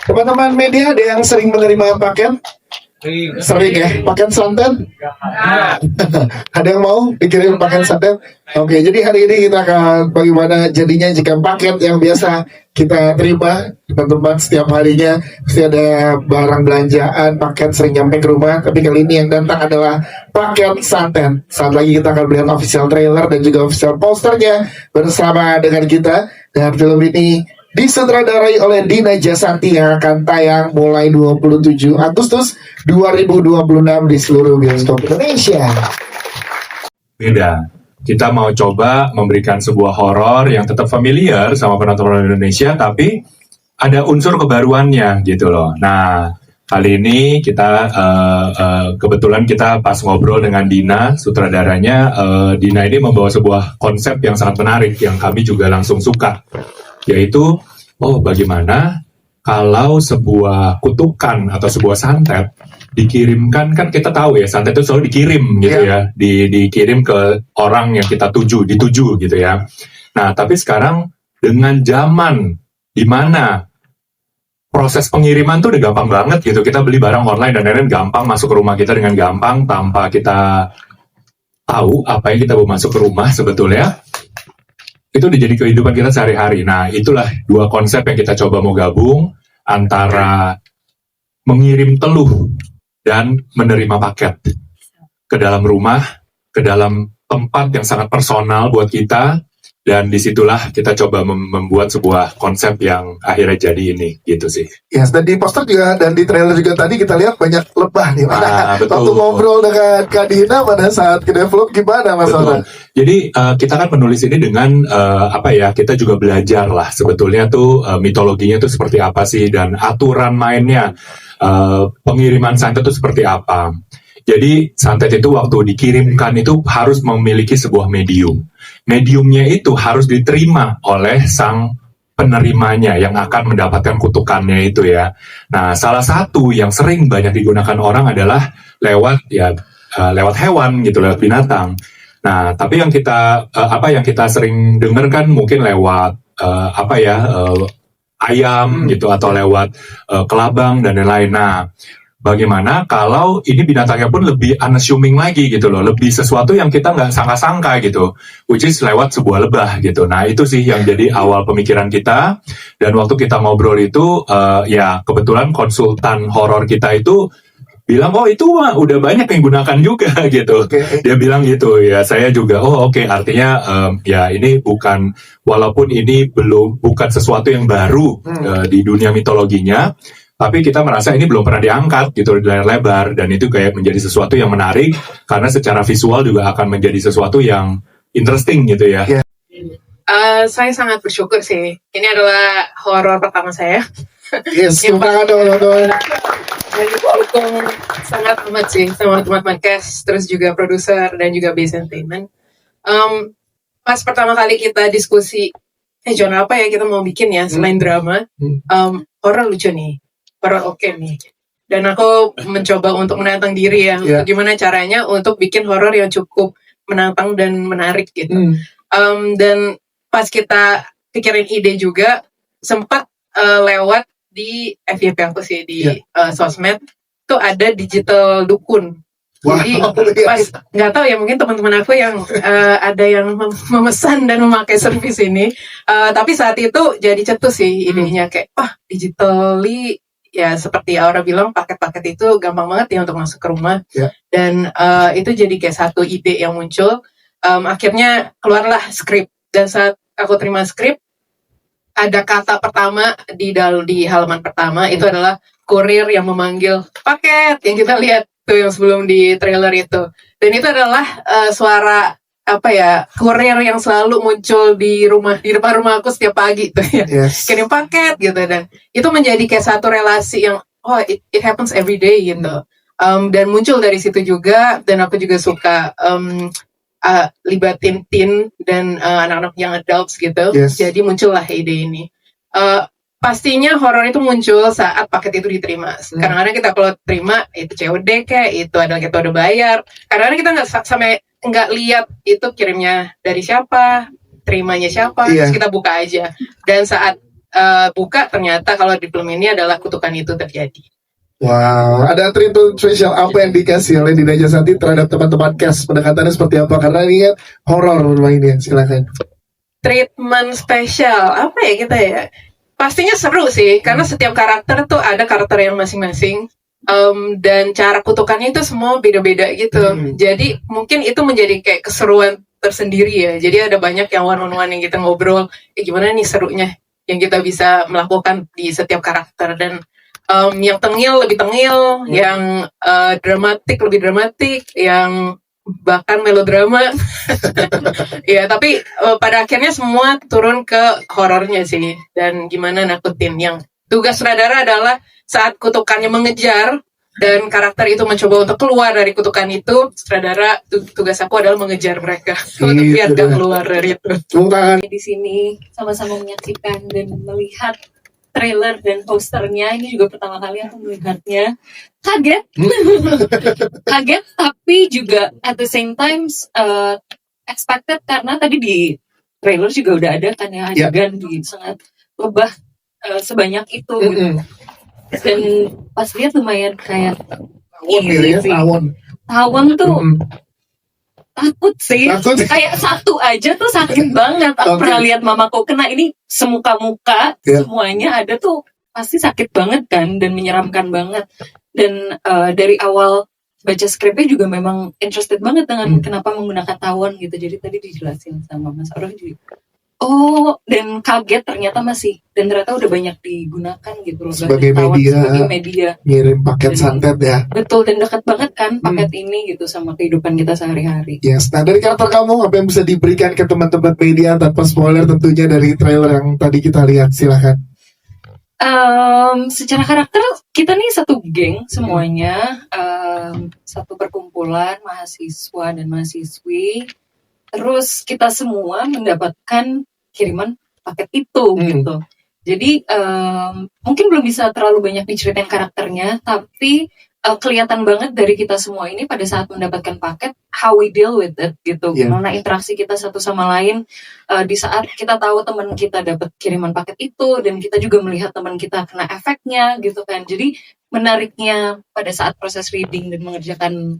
Teman-teman media ada yang sering menerima paket? Sering ya, paket santet? Ada yang mau dikirim paket santet? Oke, jadi hari ini kita akan bagaimana jadinya jika paket yang biasa kita terima teman-teman setiap harinya pasti ada barang belanjaan paket sering nyampe ke rumah, tapi kali ini yang datang adalah paket santet. Saat lagi kita akan melihat official trailer dan juga official posternya bersama dengan kita, dan film ini disutradarai oleh Dina Jasanti yang akan tayang mulai 27 Agustus 2026 di seluruh bioskop Indonesia. Beda. Kita mau coba memberikan sebuah horor yang tetap familiar sama penonton Indonesia, tapi ada unsur kebaruannya gitu loh. Nah, kali ini kita kebetulan kita pas ngobrol dengan Dina, sutradaranya. Dina ini membawa sebuah konsep yang sangat menarik yang kami juga langsung suka, yaitu bagaimana kalau sebuah kutukan atau sebuah santet dikirimkan, kan kita tahu ya santet itu selalu dikirim gitu ya, dikirim ke orang yang kita dituju gitu ya. Nah, tapi sekarang dengan zaman di mana proses pengiriman tuh udah gampang banget gitu, kita beli barang online dan lain-lain gampang, masuk ke rumah kita dengan gampang tanpa kita tahu apa yang kita mau masuk ke rumah sebetulnya. Itu udah jadi kehidupan kita sehari-hari. Nah, itulah dua konsep yang kita coba mau gabung, antara mengirim teluh dan menerima paket ke dalam rumah, ke dalam tempat yang sangat personal buat kita. Dan disitulah kita coba membuat sebuah konsep yang akhirnya jadi ini, gitu sih. Yes, dan di poster juga dan di trailer juga tadi kita lihat banyak lebah nih. Betul. Waktu ngobrol dengan Kak Dina pada saat ke-develop gimana Mas Ona? Jadi kita kan menulis ini dengan kita juga belajar lah sebetulnya tuh mitologinya tuh seperti apa sih, dan aturan mainnya, pengiriman santet itu seperti apa. Jadi santet itu waktu dikirimkan itu harus memiliki sebuah medium. Mediumnya itu harus diterima oleh sang penerimanya yang akan mendapatkan kutukannya itu ya. Nah, salah satu yang sering banyak digunakan orang adalah lewat hewan gitu, lewat binatang. Nah, tapi yang kita sering dengar kan mungkin lewat ayam gitu, atau lewat kelabang dan lain-lain. Nah, bagaimana kalau ini binatangnya pun lebih unassuming lagi gitu loh, lebih sesuatu yang kita nggak sangka-sangka gitu, which is lewat sebuah lebah gitu. Nah, itu sih yang jadi awal pemikiran kita. Dan waktu kita ngobrol itu, kebetulan konsultan horor kita itu bilang, itu udah banyak yang gunakan juga gitu. Dia bilang gitu ya, saya juga artinya ini walaupun ini bukan sesuatu yang baru di dunia mitologinya, tapi kita merasa ini belum pernah diangkat gitu di layar lebar, dan itu kayak menjadi sesuatu yang menarik karena secara visual juga akan menjadi sesuatu yang interesting gitu ya. Saya sangat bersyukur sih. Ini adalah horor pertama saya. Yes, dukung sangat amat sih sama teman-teman cast, terus juga produser dan juga base entertainment. Pas pertama kali kita diskusi, genre apa ya kita mau bikin ya selain drama, horor lucu nih, horor oke nih. Dan aku mencoba untuk menantang diri ya, gimana caranya untuk bikin horor yang cukup menantang dan menarik gitu. Dan pas kita pikirin ide juga, sempat lewat di FYP aku sih di sosmed tuh ada digital dukun. Jadi pas nggak tahu ya, mungkin teman-teman aku yang ada yang memesan dan memakai servis ini, tapi saat itu jadi cetus sih idenya, kayak digitally ya seperti Aura bilang, paket-paket itu gampang banget ya untuk masuk ke rumah. Dan itu jadi kayak satu ide yang muncul. Akhirnya keluarlah skrip, dan saat aku terima skrip, ada kata pertama di halaman pertama itu adalah kurir yang memanggil paket, yang kita lihat tuh yang sebelum di trailer itu. Dan itu adalah suara kurir yang selalu muncul di depan rumah aku setiap pagi tuh ya. Kirim paket gitu, dan itu menjadi kayak satu relasi yang it happens every day gitu. Dan muncul dari situ juga, dan aku juga suka libatin teen dan anak-anak yang adults gitu. Jadi muncullah ide ini. Pastinya horor itu muncul saat paket itu diterima. Kadang-kadang kita kalau terima itu COD kayak itu adalah kita udah bayar. Kadang-kadang kita nggak lihat itu kirimnya dari siapa, terimanya siapa, terus kita buka aja. Dan saat buka ternyata kalau di film ini adalah kutukan itu terjadi. Wow, ada treatment spesial apa yang dikasih oleh Dina Jasanti terhadap teman-teman cast? Pendekatannya seperti apa? Karena ini kan horor bermainnya, silakan. Treatment spesial apa ya kita ya? Pastinya seru sih, karena setiap karakter tuh ada karakter yang masing-masing. Dan cara kutukannya itu semua beda-beda gitu. Jadi mungkin itu menjadi kayak keseruan tersendiri ya. Jadi ada banyak yang one-on-one yang kita ngobrol, gimana nih serunya yang kita bisa melakukan di setiap karakter. Dan yang tengil lebih tengil, yang dramatik lebih dramatik, yang bahkan melodrama. Ya, tapi pada akhirnya semua turun ke horornya sih. Dan gimana nakutin. Yang tugas sutradara adalah saat kutukannya mengejar dan karakter itu mencoba untuk keluar dari kutukan itu, sutradara tugas aku adalah mengejar mereka untuk biar gak keluar dari itu. Di sini sama-sama menyaksikan dan melihat trailer dan posternya, ini juga pertama kali aku melihatnya, kaget. Kaget, tapi juga at the same time expected, karena tadi di trailer juga udah ada kan ya adegan di sangat lebah sebanyak itu. Dan pas lihat lumayan kayak tawon tuh takut sih. Kayak satu aja tuh sakit banget. Aku pernah lihat mamaku kena, ini semuka-muka semuanya ada tuh pasti sakit banget kan, dan menyeramkan banget. Dan dari awal baca skripnya juga memang interested banget dengan kenapa menggunakan tawon gitu. Jadi tadi dijelasin sama Mas Aroh juga. Oh, dan kaget ternyata udah banyak digunakan gitu loh sebagai media ngirim paket santet ya. Betul, dan dekat banget kan paket ini gitu sama kehidupan kita sehari-hari. Yes, nah dari karakter kamu apa yang bisa diberikan ke teman-teman media tanpa spoiler tentunya dari trailer yang tadi kita lihat, silahkan. Secara karakter kita nih satu geng semuanya, satu perkumpulan mahasiswa dan mahasiswi. Terus kita semua mendapatkan kiriman paket itu gitu. Jadi mungkin belum bisa terlalu banyak diceritain karakternya, tapi kelihatan banget dari kita semua ini pada saat mendapatkan paket, how we deal with it gitu. Gimana interaksi kita satu sama lain di saat kita tahu teman kita dapat kiriman paket itu, dan kita juga melihat teman kita kena efeknya gitu kan. Jadi menariknya pada saat proses reading dan mengerjakan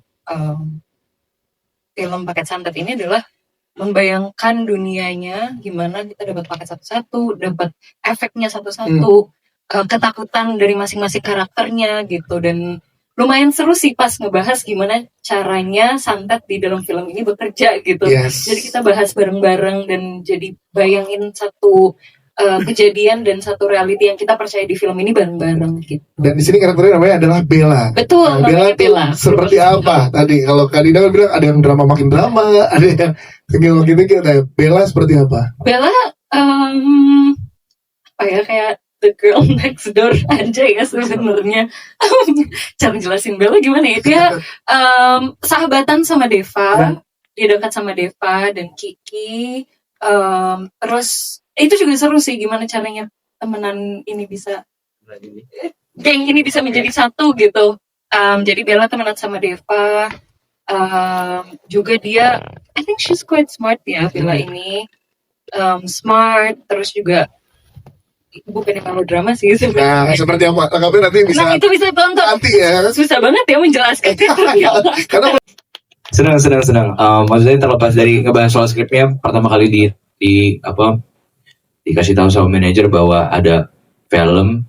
film Paket Santet ini adalah membayangkan dunianya, gimana kita dapat paket satu-satu, dapat efeknya satu-satu, ketakutan dari masing-masing karakternya gitu. Dan lumayan seru sih pas ngebahas gimana caranya santet di dalam film ini bekerja gitu. Jadi kita bahas bareng-bareng dan jadi bayangin satu kejadian dan satu reality yang kita percaya di film ini bareng-bareng gitu. Dan di sini karakternya namanya adalah Bella. Betul, nah, Bella seperti apa tadi? Kalau Kadina bilang ada yang drama makin drama, ada yang gitu. Bella seperti apa? Bella kayak the girl next door aja ya sebenarnya. Cara jelasin Bella gimana ya? Dia sahabatan sama Deva, dia dekat sama Deva dan Kiki. Terus itu juga seru sih gimana caranya temenan ini bisa, geng ini bisa menjadi satu gitu. Jadi Bella temenan sama Deva. Juga dia, I think she's quite smart ya Bella ini. Smart, terus juga bukan yang melodrama sih sebenarnya. Nah, seperti apa? Lengkapnya nanti bisa. Nah, itu bisa tonton. Nanti ya. Susah banget ya menjelaskan itu. Karena senang. Maksudnya terlepas dari ngebahas soal skripnya, pertama kali dikasih tahu sama manajer bahwa ada film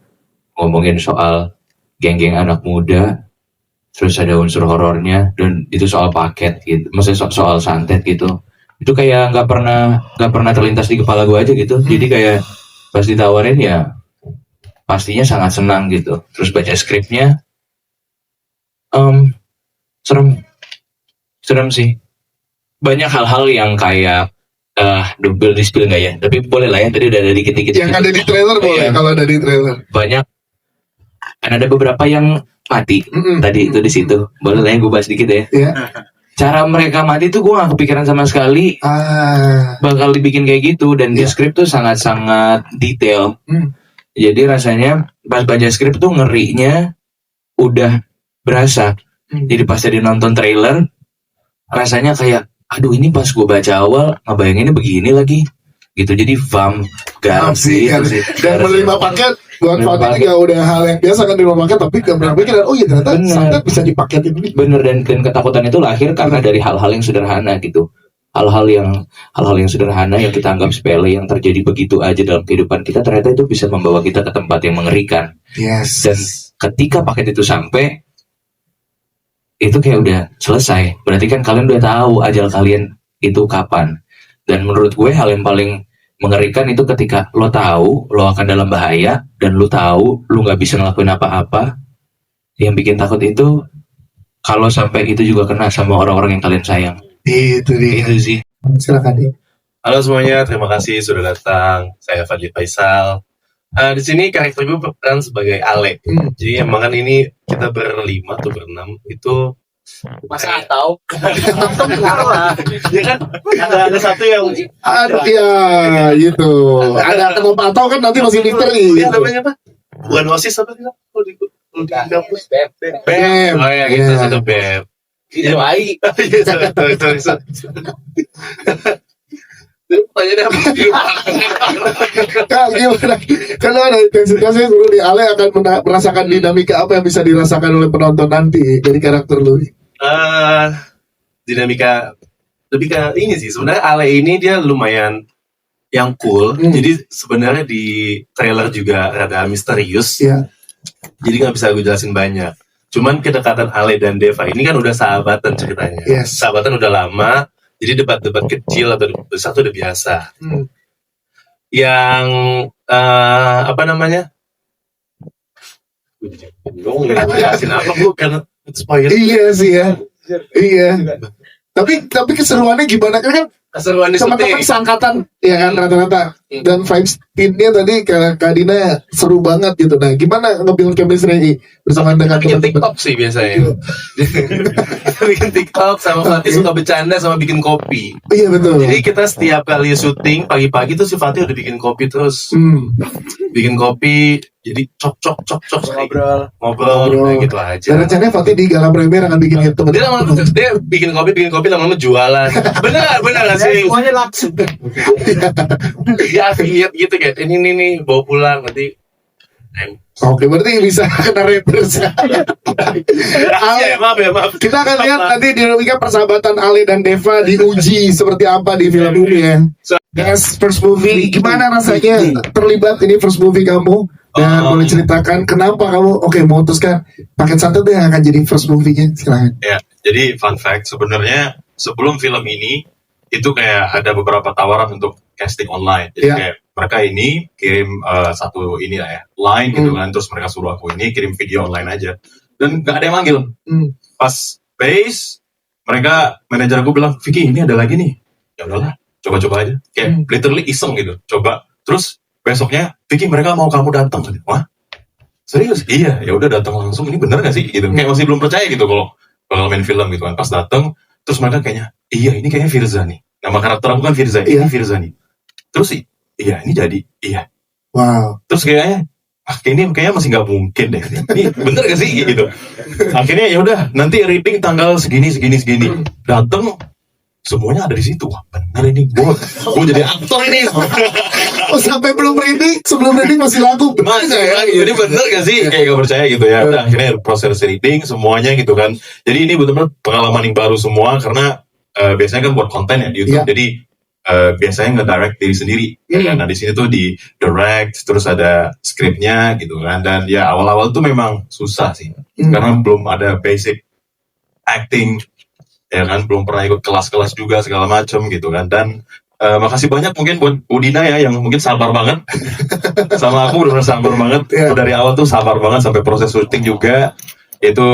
ngomongin soal geng-geng anak muda, terus ada unsur horornya, dan itu soal paket gitu, maksudnya soal santet gitu. Itu kayak nggak pernah terlintas di kepala gue aja gitu. Jadi kayak pas ditawarin ya pastinya sangat senang gitu. Terus baca skripnya, serem sih. Banyak hal-hal yang kayak double di-spill nggak ya? Tapi boleh lah ya, tadi udah ada dikit-dikit. Yang ada di trailer boleh, kalau ada di trailer. Banyak, kan ada beberapa yang mati tadi itu di situ. Boleh lah ya gue bahas dikit ya. Cara mereka mati tuh gue gak kepikiran sama sekali bakal dibikin kayak gitu. Dan di skrip tuh sangat-sangat detail. Jadi rasanya pas baca skrip tuh ngerinya udah berasa. Jadi pas tadi nonton trailer, rasanya kayak aduh ini pas gue baca awal ngebayanginnya begini lagi. gitu. Jadi VAM Galaxy kan. gitu sih. Dan menerima paket buat Menerima Fatih paket. juga udah hal yang biasa kan menerima paket, tapi gak pernah pikiran oh iya ternyata Bener. santet bisa dipaketin nih. Bener, dan ketakutan itu lahir karena dari hal-hal yang sederhana gitu. Hal-hal yang sederhana yang kita anggap sepele yang terjadi begitu aja dalam kehidupan kita, ternyata itu bisa membawa kita ke tempat yang mengerikan. Yes. Dan ketika paket itu sampai, itu kayak udah selesai. Berarti kan kalian udah tahu ajal kalian itu kapan. Dan menurut gue hal yang paling mengerikan itu ketika lo tahu lo akan dalam bahaya dan lo tahu lo nggak bisa ngelakuin apa-apa. Yang bikin takut itu kalau sampai itu juga kena sama orang-orang yang kalian sayang. Itu dia. Itu sih. Silakan nih. Halo semuanya, terima kasih sudah datang. Saya Fadli Faisal. Di sini karakter gue berperan sebagai Ale. Jadi emang kan ini kita berlima atau berenam itu masa tahu? Ya kan ada satu yang Aduh ya gitu. Ada kenapa atau kan nanti masih misteri. dia namanya apa? Bukan OSIS apa sih? Kalau di kampus Beb. Beb. Oh ya gitu, Iya. satu Beb. Itu AI. Sorry. Pertanyaannya apa? Kak gimana? Kalau ada intensitasnya dulu di Ale akan merasakan dinamika apa yang bisa dirasakan oleh penonton nanti dari karakter lu. Dinamika lebih ke ini sih. Sebenarnya Ale ini dia lumayan yang cool. Jadi sebenarnya di trailer juga rada misterius. Iya. Jadi nggak bisa gue jelasin banyak. Cuman kedekatan Ale dan Deva ini kan udah sahabatan ceritanya. Yes. Sahabatan udah lama. Jadi debat-debat kecil atau debat besar itu udah biasa. Yang apa namanya? Gue jadi bingung jelasin apa bu karena spoiler. Iya sih ya. Iya. Tapi keseruannya gimana kan Keseruan di teman-teman syuting. seangkatan ya kan rata-rata dan vibes timnya tadi Kak Dina seru banget gitu. Nah gimana nge-build chemistry bersama dengan Bikin teman-teman? TikTok sih biasanya. Bikin TikTok sama Fatih suka bercanda sama bikin kopi. Iya betul. Jadi kita setiap kali syuting pagi-pagi tuh si Fatih udah bikin kopi terus. Bikin kopi jadi cok ngobrol kayak gitu aja. Dan rencananya Fatih di Gala Premier akan bikin itu. Dia lama-lama dia bikin kopi lama-lama jualan. Benar sih. Semuanya langsung. Dia affiliate gitu kayak ini nih bawa pulang nanti. Oke berarti bisa narrators. Ya, maaf. Kita akan lihat nanti dinamika persahabatan Ale dan Deva diuji seperti apa di film ini ya. Yes, first movie. Gimana rasanya terlibat ini first movie kamu? Dan boleh ceritakan kenapa kamu memutuskan Paket Santet yang akan jadi first movie-nya? Silahkan. Ya, jadi fun fact sebenarnya sebelum film ini itu kayak ada beberapa tawaran untuk casting online. Jadi Ya. kayak mereka ini kirim satu ini lah ya, line gitu kan, terus mereka suruh aku ini kirim video online aja. Dan gak ada yang manggil. Pas base, mereka manajer aku bilang, Vicky ini ada lagi nih. Ya udahlah, coba-coba aja. Kayak literally iseng gitu, coba. Terus besoknya, Vicky mereka mau kamu datang. Wah, serius? Iya, ya udah datang langsung. Ini bener gak sih? Gitu. Kayak masih belum percaya gitu kalau bakal main film gitu kan. Pas datang, terus mereka kayaknya, iya ini kayaknya Firza nih. Nama karakter aku kan Firza, ini Firza nih. Terus iya ini jadi, iya. Wow. Terus kayaknya, kayaknya masih nggak mungkin deh. Ini bener gak sih gitu. Akhirnya ya udah, nanti reading tanggal segini. Datang, semuanya ada di situ. Wah, bener ini gue jadi aktor ini. Oh sampai sebelum reading masih lagu. Jadi bener gak sih? Kayak gak percaya gitu ya. Udah, akhirnya proses reading semuanya gitu kan. Jadi ini benar-benar pengalaman yang baru semua karena biasanya kan buat konten ya di YouTube. Jadi biasanya nge-direct diri sendiri. Nah di sini tuh di direct, terus ada skripnya gitu kan. Dan ya awal-awal tuh memang susah sih. Karena belum ada basic acting. Ya kan, belum pernah ikut kelas-kelas juga segala macam gitu kan. Dan makasih banyak mungkin buat Udina ya yang mungkin sabar banget sama aku, benar-benar sabar banget. Dari awal tuh sabar banget sampai proses syuting juga itu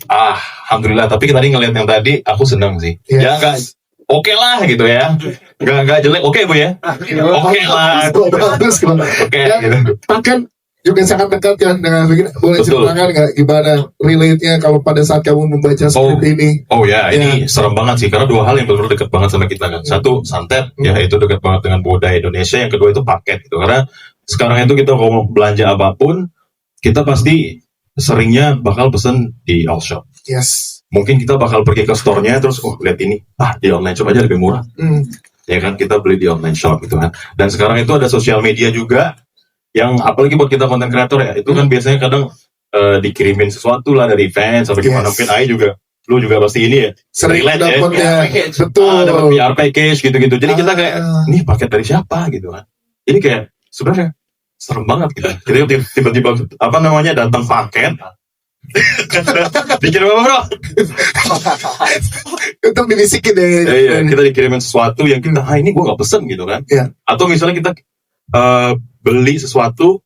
alhamdulillah. Tapi tadi ngeliat yang tadi aku senang sih. Ya nggak oke lah gitu ya, nggak jelek, oke bu ya, oke lah, Bagus. oke gitu. Paket juga sangat dekat kan dengan begini. Boleh Betul. ceritakan nggak gimana relate-nya kalau pada saat kamu membaca skrip ini? Oh ya, ini serem banget sih karena dua hal yang benar-benar dekat banget sama kita kan. Satu santet, ya itu dekat banget dengan budaya Indonesia. Yang kedua itu paket gitu. Karena sekarang itu kita mau belanja apapun, kita pasti seringnya bakal pesen di all shop. Yes. Mungkin kita bakal pergi ke store-nya terus lihat ini, di online shop aja lebih murah. ya kan, kita beli di online shop gitu kan. Dan sekarang itu ada sosial media juga yang apalagi buat kita konten kreator ya, itu kan biasanya kadang dikirimin sesuatu lah dari fans atau gimana, mungkin Ai juga, lu juga pasti ini ya Sering relate dapat ya, betul. dapat PR package gitu-gitu. Jadi kita kayak nih paket dari siapa gitu kan. Jadi kayak sebenarnya serem banget gitu. Kita tiba-tiba apa namanya datang paket. Dikirim apa bro? Untuk dibisikin ya. Iya, kita dikirimin sesuatu yang kita, ini gue nggak pesen gitu kan. Iya. Atau misalnya kita beli sesuatu,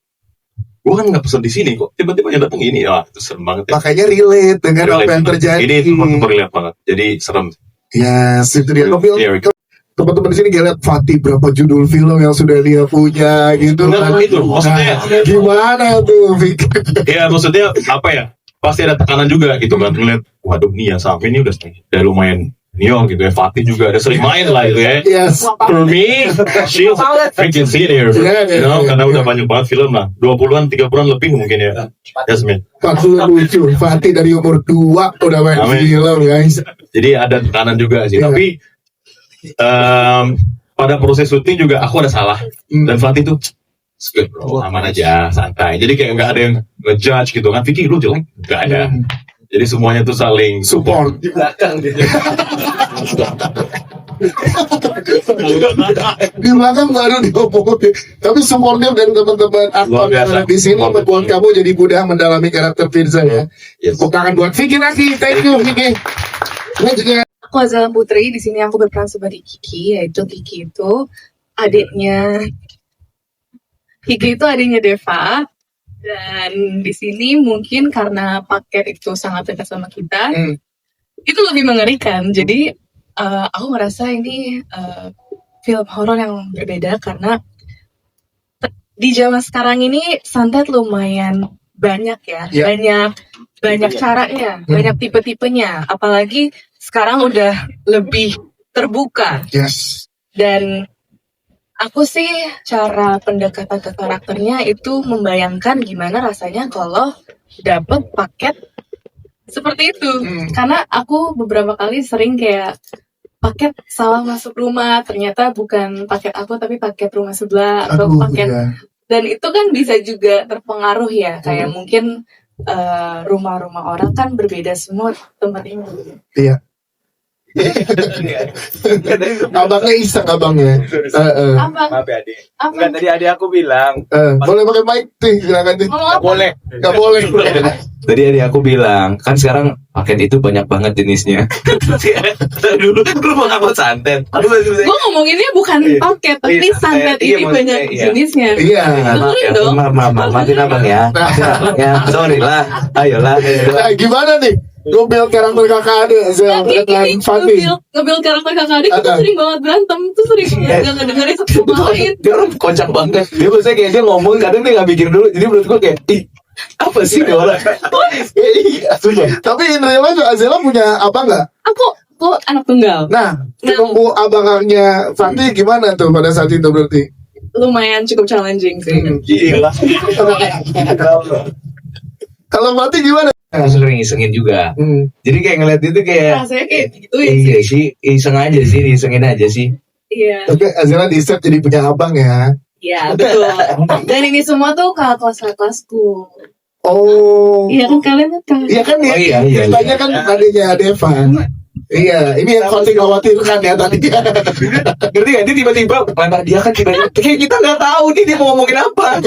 gue kan nggak pesen di sini kok. Tiba-tiba yang datang ini, itu serem banget ya. Makanya relate dengan Relate apa yang banget. terjadi. Ini super relate banget. Jadi serem. Ya, itu dia. Iya, Teman-teman di sini gak lihat Fatih berapa judul film yang sudah dia punya gitu. Enggak, kan. itu maksudnya. Gimana tuh, Vic? Ya maksudnya apa ya? Pasti ada tekanan juga gitu kan. Ngeliat, waduh nih yang sampai ini udah lumayan Neo gitu ya. Fatih juga ada sering main lah gitu ya. Yes. For me, she'll freaking see it here. Yeah, yeah, You know, yeah. karena udah banyak banget film lah. 20-an, 30-an lebih mungkin ya. Yes, man. 47. Fatih dari umur 2 udah main Amin. film, guys. Jadi ada tekanan juga sih. Yeah. Tapi pada proses syuting juga aku ada salah. Dan Fatih tuh good bro, aman aja, santai. Jadi kayak nggak ada yang ngejudge gitu kan. Vicky lu jelek, nggak ada. Jadi semuanya tuh saling Support. Di belakang dia. Di belakang baru diomongin. Tapi supportnya dan teman-teman aktor Luar biasa. di sini Luar biasa. membuat kamu jadi mudah mendalami karakter Firza ya. Yes. Tepuk tangan buat Vicky lagi. Thank you, Vicky. Ini juga Aku Azala Putri, di sini aku berperan sebagai Kiki, yaitu Kiki itu adiknya Deva, dan di sini mungkin karena paket itu sangat dekat sama kita, itu lebih mengerikan. Jadi aku ngerasa ini film horor yang berbeda karena di zaman sekarang ini santet lumayan banyak ya, banyak caranya, banyak tipe-tipenya, apalagi sekarang udah lebih terbuka. yes. Dan aku sih cara pendekatan ke karakternya itu membayangkan gimana rasanya kalau dapet paket seperti itu. Karena aku beberapa kali sering kayak paket salah masuk rumah, ternyata bukan paket aku tapi paket rumah sebelah atau paket. Ya. Dan itu kan bisa juga terpengaruh ya, kayak mungkin rumah-rumah orang kan berbeda semua tempatnya. Iya. Abangnya iseng abangnya. Apa? Maaf ya adik. Apa? Enggak, tadi adik aku bilang Boleh pakai mic tuh, silakan tuh. Ngomong apa? boleh. Gak boleh. Tadi adik aku bilang, kan sekarang paket itu banyak banget jenisnya. Dulu lu mau ngapa santet? Aduh, Gue ngomonginnya bukan paket, tapi Iya, santet iya, ini maksudnya, banyak iya. jenisnya. Iya. Dengerin dong. maafin abang ya. Ya, sorry lah. Ayolah. Nah, gimana nih? Ngomel karakter kakak ada Nah, dengan ini Fatih. ngebil karakter kakak adik itu sering banget berantem, tuh sering gak ngedengerin satu sama lain. Dia orang kocak banget. Dia biasanya kayak dia ngomong, kadang dia gak mikir dulu. Jadi menurut gue kayak, ih, apa sih dia orang? Iya, sumpah. Tapi in real life Azela punya abang nggak? Aku anak tunggal, Nah, ketemu abangnya Fatih gimana tuh pada saat itu berarti? lumayan cukup challenging sih. Gila. Kalau Fatih gimana? Sering isengin juga. Jadi kayak ngeliat itu kayak, Rasanya kayak gitu ya. iya sih, iseng aja sih, diisengin aja sih. Iya, Tapi Azela di set jadi punya abang ya. iya betul. Dan ini semua tuh kakak kelasku. Oh. Iya kan kalian kan? Iya kan ya. Oh, iya. Ceritanya kan adanya Deva. Iya, ini yang Fatih khawatirkan ya tadi. Ngerti gak? Dia tiba-tiba lempar dia kan kayak kita nggak tahu nih dia mau ngomongin apa.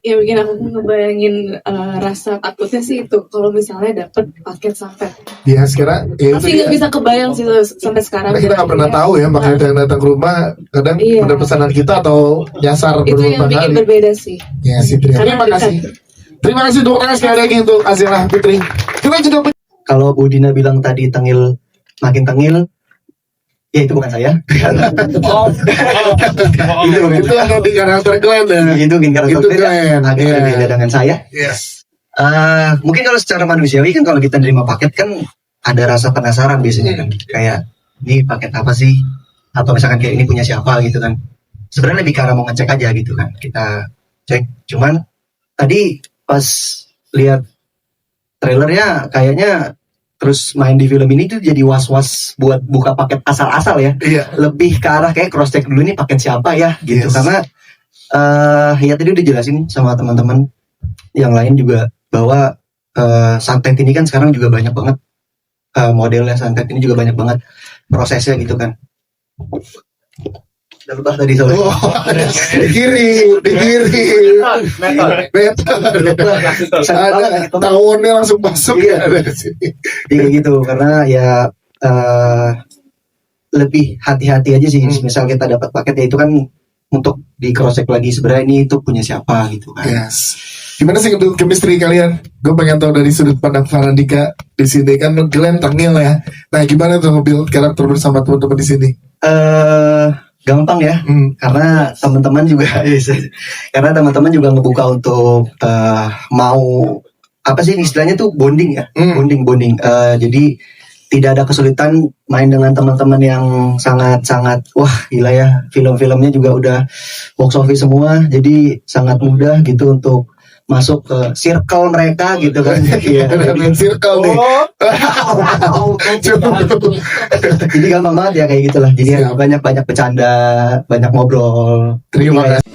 Ya bikin aku ngebayangin rasa takutnya sih itu kalau misalnya dapet paket santet. Ya sekarang ya itu Masih dia. nggak bisa kebayang sih sampai sekarang. Kita nggak pernah tahu ya, makanya yang datang ke rumah kadang Iya. benar pesanan kita atau nyasar Itu beberapa yang bikin kali. berbeda sih. Ya sih, terima Karena kasih. Terima kasih untuk sekali lagi untuk Azela Putri. Kita juga Kalau Bu Dina bilang tadi tengil makin tengil, ya itu bukan saya. itu yang nanti karakter Glenn ya. Itu mungkin karakter Itu beda, Glenn. agak Iya. berbeda dengan saya. Yes. Mungkin kalau secara manusiawi kan kalau kita nerima paket kan ada rasa penasaran biasanya kan. Kayak ini paket apa sih? Atau misalkan kayak ini punya siapa gitu kan. Sebenarnya lebih karena mau ngecek aja gitu kan. Kita cek. Cuman tadi pas lihat trailernya kayaknya terus main di film ini tuh jadi was-was buat buka paket asal-asal ya. Iya. Lebih ke arah kayak cross check dulu nih paket siapa ya gitu. Yes. Karena ya tadi udah jelasin sama teman-teman yang lain juga bahwa santet ini kan sekarang juga banyak banget modelnya, santet ini juga banyak banget prosesnya gitu kan. Udah lupa tadi soalnya. Oh, di kiri. Ada tahunnya langsung masuk Iya. ya dari sini. Iya gitu, karena ya lebih hati-hati aja sih. Misal kita dapat paket ya itu kan untuk di cross check lagi sebenarnya ini itu punya siapa gitu kan. Yes. Gimana sih untuk chemistry kalian? Gue pengen tahu dari sudut pandang Farandika di sini kan kalian tengil ya. Nah gimana tuh nge-build karakter bersama teman-teman di sini? Gampang ya, karena teman-teman juga ngebuka untuk mau apa sih istilahnya tuh bonding ya, bonding. Jadi tidak ada kesulitan main dengan teman-teman yang sangat wah gila ya, film-filmnya juga udah box office semua, jadi sangat mudah gitu untuk masuk ke circle mereka gitu kan. Iya, circle nih. Jadi gampang banget ya kayak gitulah. Jadi banyak bercanda, banyak ngobrol. Terima kasih.